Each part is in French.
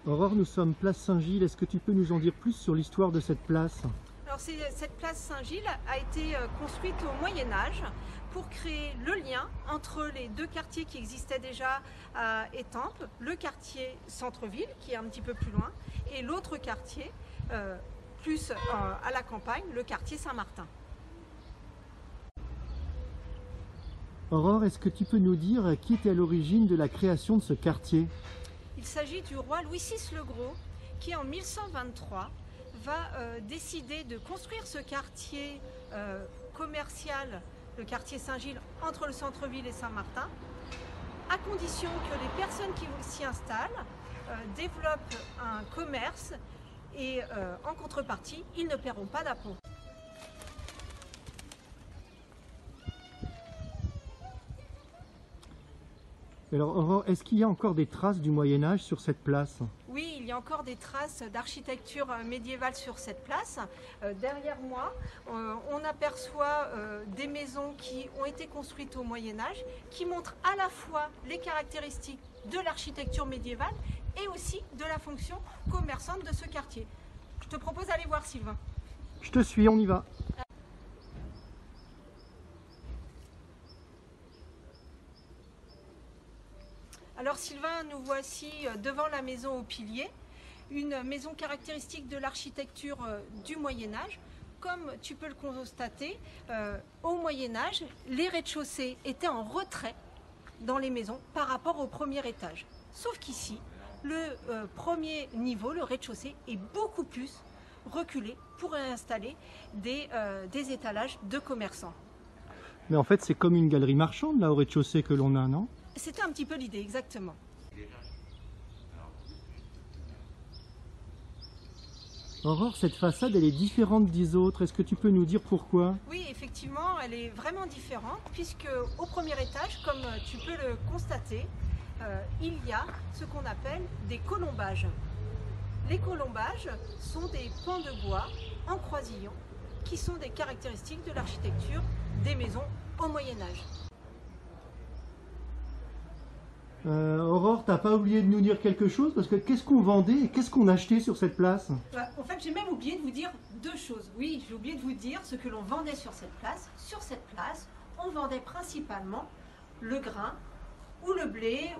Aurore, nous sommes place Saint-Gilles. Est-ce que tu peux nous en dire plus sur l'histoire de cette place? Alors cette place Saint-Gilles a été construite au Moyen-Âge pour créer le lien entre les deux quartiers qui existaient déjà à Étampes, le quartier centre-ville qui est un petit peu plus loin et l'autre quartier plus à la campagne, le quartier Saint-Martin. Aurore, est-ce que tu peux nous dire qui était à l'origine de la création de ce quartier? Il s'agit du roi Louis VI le Gros qui en 1123 va décider de construire ce quartier commercial, le quartier Saint-Gilles, entre le centre-ville et Saint-Martin, à condition que les personnes qui s'y installent développent un commerce et en contrepartie, ils ne paieront pas d'impôts. Alors Aurore, est-ce qu'il y a encore des traces du Moyen-Âge sur cette place? Oui, il y a encore des traces d'architecture médiévale sur cette place. Derrière moi, on aperçoit des maisons qui ont été construites au Moyen-Âge, qui montrent à la fois les caractéristiques de l'architecture médiévale et aussi de la fonction commerçante de ce quartier. Je te propose d'aller voir, Sylvain. Je te suis, on y va. Alors Sylvain, nous voici devant la maison aux piliers, une maison caractéristique de l'architecture du Moyen-Âge. Comme tu peux le constater, au Moyen-Âge, les rez-de-chaussée étaient en retrait dans les maisons par rapport au premier étage. Sauf qu'ici, le premier niveau, le rez-de-chaussée, est beaucoup plus reculé pour installer des étalages de commerçants. Mais en fait, c'est comme une galerie marchande là au rez-de-chaussée que l'on a, non? C'était un petit peu l'idée, exactement. Aurore, cette façade, elle est différente des autres. Est-ce que tu peux nous dire pourquoi? Oui, effectivement, elle est vraiment différente puisque au premier étage, comme tu peux le constater, il y a ce qu'on appelle des colombages. Les colombages sont des pans de bois en croisillon qui sont des caractéristiques de l'architecture des maisons au Moyen-Âge. Aurore, t'as pas oublié de nous dire quelque chose? Parce que qu'est-ce qu'on vendait et qu'est-ce qu'on achetait sur cette place? En fait, j'ai même oublié de vous dire deux choses. Oui, j'ai oublié de vous dire ce que l'on vendait sur cette place. Sur cette place, on vendait principalement le grain, ou le blé,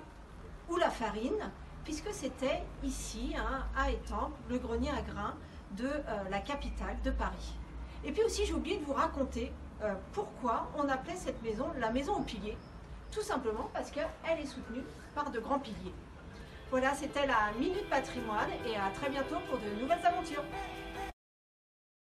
ou la farine, puisque c'était ici, à Étampes, le grenier à grains de la capitale de Paris. Et puis aussi, j'ai oublié de vous raconter pourquoi on appelait cette maison la maison aux piliers. Tout simplement parce qu'elle est soutenue par de grands piliers. Voilà, c'était la Minute Patrimoine et à très bientôt pour de nouvelles aventures.